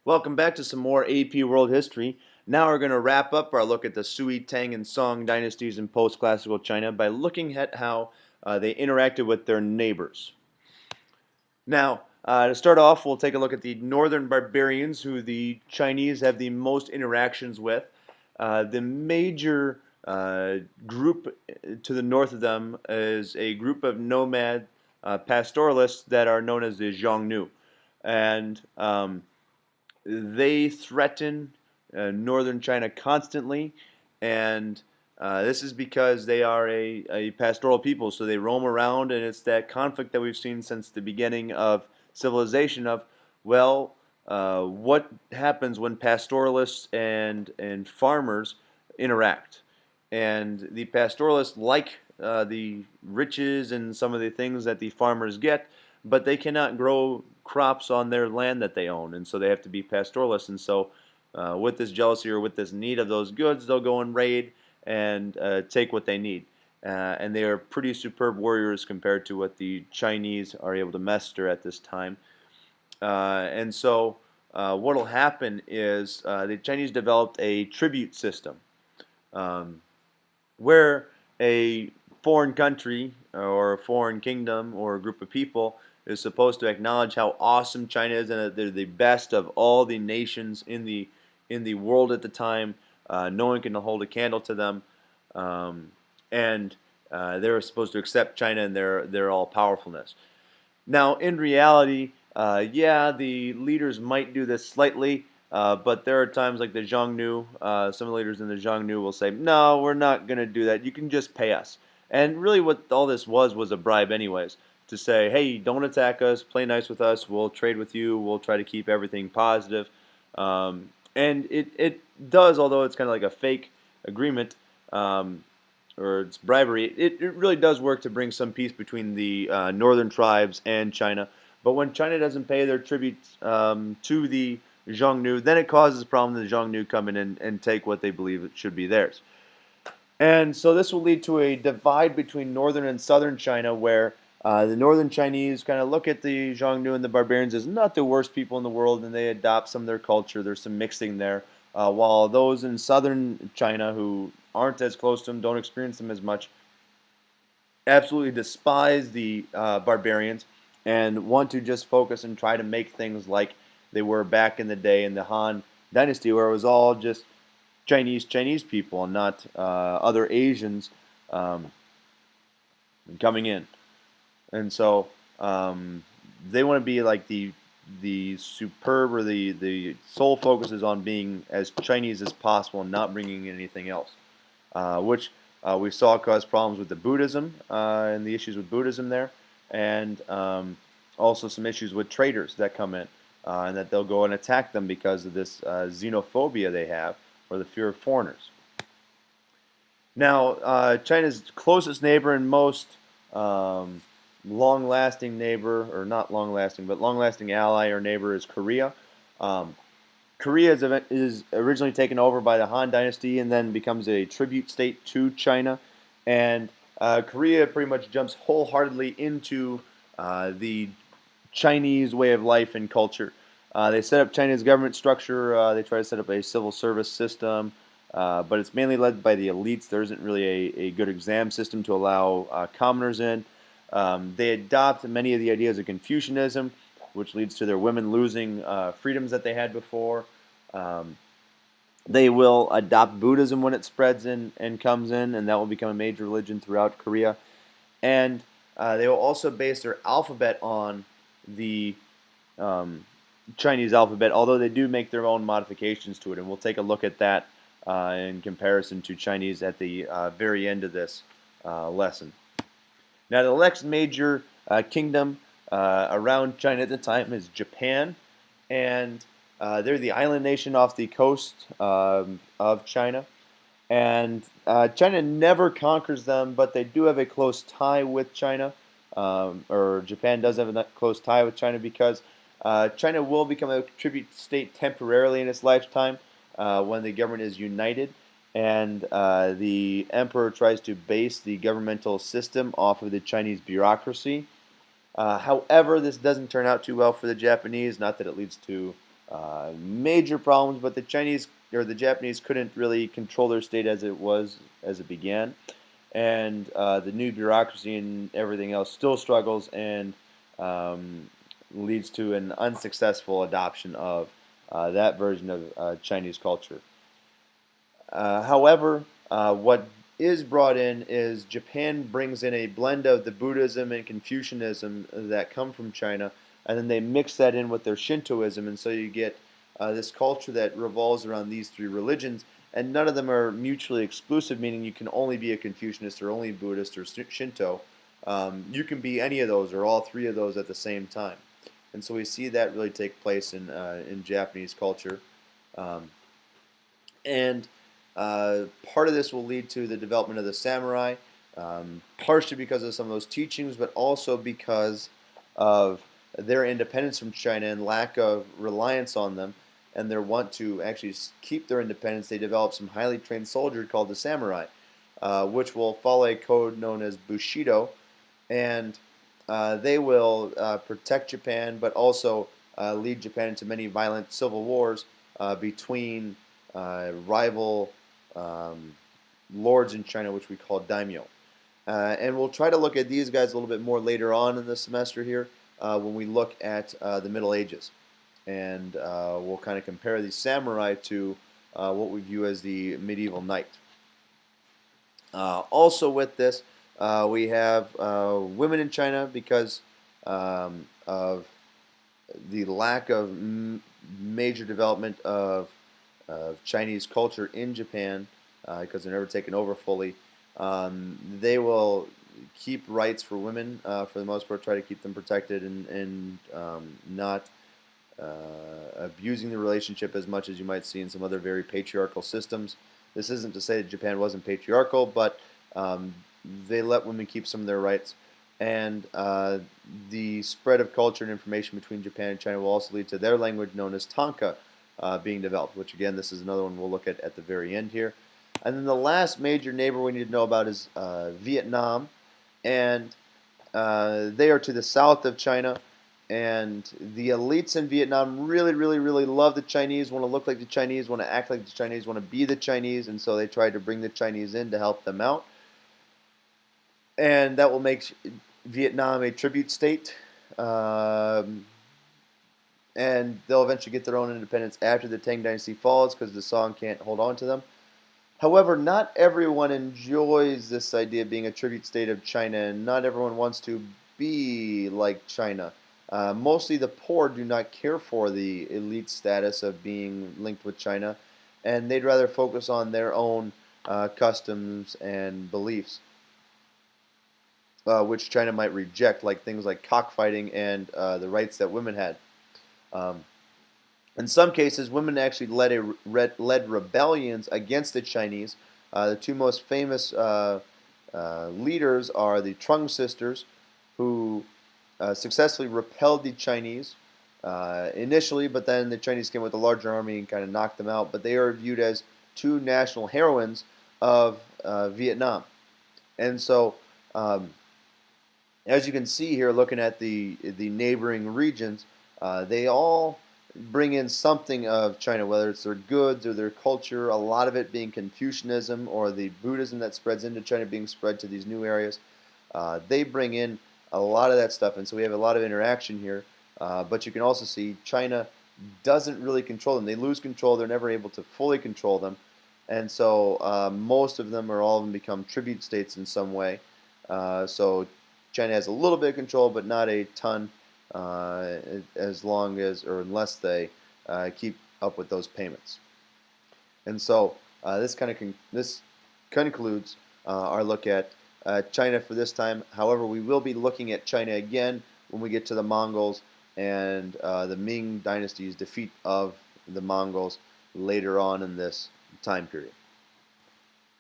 Welcome back to some more AP World History. Now we're going to wrap up our look at the Sui, Tang, and Song dynasties in post-classical China by looking at how they interacted with their neighbors. Now, to start off, we'll take a look at the northern barbarians, who the Chinese have the most interactions with. The major group to the north of them is a group of nomad pastoralists that are known as the Xiongnu. And they threaten northern China constantly, and this is because they are a pastoral people, so they roam around, and it's that conflict that we've seen since the beginning of civilization of, well, what happens when pastoralists and farmers interact? And the pastoralists like the riches and some of the things that the farmers get, but they cannot grow crops on their land that they own, and so they have to be pastoralists. And so, with this jealousy or with this need of those goods, they'll go and raid and take what they need. And they are pretty superb warriors compared to what the Chinese are able to muster at this time. And so, what will happen is the Chinese developed a tribute system. Um, where a foreign country or a foreign kingdom or a group of people is supposed to acknowledge how awesome China is and that they're the best of all the nations in the world at the time. No one can hold a candle to them, and they're supposed to accept China and their all powerfulness. Now, in reality, yeah, the leaders might do this slightly, but there are times like the Xiongnu, some of the leaders in the Xiongnu will say, no, we're not going to do that. You can just pay us. And really what all this was a bribe anyways, to say, hey, don't attack us, play nice with us, we'll trade with you, we'll try to keep everything positive. And it does, although it's kind of like a fake agreement, or it's bribery, it really does work to bring some peace between the northern tribes and China. But when China doesn't pay their tributes to the Xiongnu, then it causes a problem. The Xiongnu come in and take what they believe it should be theirs. And so this will lead to a divide between northern and southern China, where the northern Chinese kind of look at the Xiongnu and the barbarians as not the worst people in the world, and they adopt some of their culture. There's some mixing there. While those in southern China who aren't as close to them, don't experience them as much, absolutely despise the barbarians and want to just focus and try to make things like they were back in the day in the Han Dynasty, where it was all just Chinese people and not other Asians coming in. And so they want to be like the superb, or the sole focus is on being as Chinese as possible and not bringing in anything else, which we saw cause problems with the Buddhism and the issues with Buddhism there, and also some issues with traders that come in, and that they'll go and attack them because of this xenophobia they have, or the fear of foreigners. Now, China's closest neighbor and most long-lasting neighbor, or not long-lasting, but long-lasting ally or neighbor is Korea. Korea is originally taken over by the Han Dynasty and then becomes a tribute state to China. And Korea pretty much jumps wholeheartedly into the Chinese way of life and culture. They set up China's government structure. They try to set up a civil service system, but it's mainly led by the elites. There isn't really a good exam system to allow commoners in. They adopt many of the ideas of Confucianism, which leads to their women losing freedoms that they had before. They will adopt Buddhism when it spreads in and comes in, and that will become a major religion throughout Korea. And they will also base their alphabet on the Chinese alphabet, although they do make their own modifications to it, and we'll take a look at that in comparison to Chinese at the very end of this lesson. Now, the next major kingdom around China at the time is Japan, and they're the island nation off the coast of China. And China never conquers them, but they do have a close tie with China, or Japan does have a close tie with China, because China will become a tribute state temporarily in its lifetime when the government is united, and the emperor tries to base the governmental system off of the Chinese bureaucracy. However, this doesn't turn out too well for the Japanese, not that it leads to major problems, but the Chinese or the Japanese couldn't really control their state as it was as it began, and the new bureaucracy and everything else still struggles and um, leads to an unsuccessful adoption of that version of Chinese culture. However, what is brought in is Japan brings in a blend of the Buddhism and Confucianism that come from China, and then they mix that in with their Shintoism, and so you get this culture that revolves around these three religions, and none of them are mutually exclusive, meaning you can only be a Confucianist or only Buddhist or Shinto. You can be any of those or all three of those at the same time, and so we see that really take place in Japanese culture. Um, and Part of this will lead to the development of the samurai, partially because of some of those teachings, but also because of their independence from China and lack of reliance on them, and their want to actually keep their independence. They develop some highly trained soldiers called the samurai, which will follow a code known as Bushido, and they will protect Japan, but also lead Japan into many violent civil wars between rival um, lords in China, which we call daimyo. And we'll try to look at these guys a little bit more later on in the semester here when we look at the Middle Ages. And we'll kind of compare these samurai to what we view as the medieval knight. Also with this, we have women in China because of the lack of major development of Chinese culture in Japan, because they're never taken over fully. They will keep rights for women for the most part, try to keep them protected and not abusing the relationship as much as you might see in some other very patriarchal systems. This isn't to say that Japan wasn't patriarchal, but they let women keep some of their rights. And the spread of culture and information between Japan and China will also lead to their language known as Tanka being developed, which again, this is another one we'll look at the very end here. And then the last major neighbor we need to know about is Vietnam, and they are to the south of China. And the elites in Vietnam really, really, really love the Chinese, want to look like the Chinese, want to act like the Chinese, want to be the Chinese, and so they tried to bring the Chinese in to help them out. And that will make Vietnam a tribute state. And they'll eventually get their own independence after the Tang Dynasty falls because the Song can't hold on to them. However, not everyone enjoys this idea of being a tribute state of China, and not everyone wants to be like China. Mostly the poor do not care for the elite status of being linked with China, and they'd rather focus on their own customs and beliefs, which China might reject, like things like cockfighting and the rights that women had. Um, in some cases, women actually led rebellions against the Chinese. The two most famous leaders are the Trung sisters, who successfully repelled the Chinese initially, but then the Chinese came with a larger army and kind of knocked them out. But they are viewed as two national heroines of Vietnam. And so, as you can see here, looking at the neighboring regions, they all bring in something of China, whether it's their goods or their culture, a lot of it being Confucianism or the Buddhism that spreads into China being spread to these new areas. They bring in a lot of that stuff, and so we have a lot of interaction here. But you can also see China doesn't really control them. They lose control. They're never able to fully control them. And so most of them or all of them become tribute states in some way. So China has a little bit of control, but not a ton. As long as or unless they keep up with those payments. And so this concludes our look at China for this time. However, we will be looking at China again when we get to the Mongols and the Ming Dynasty's defeat of the Mongols later on in this time period.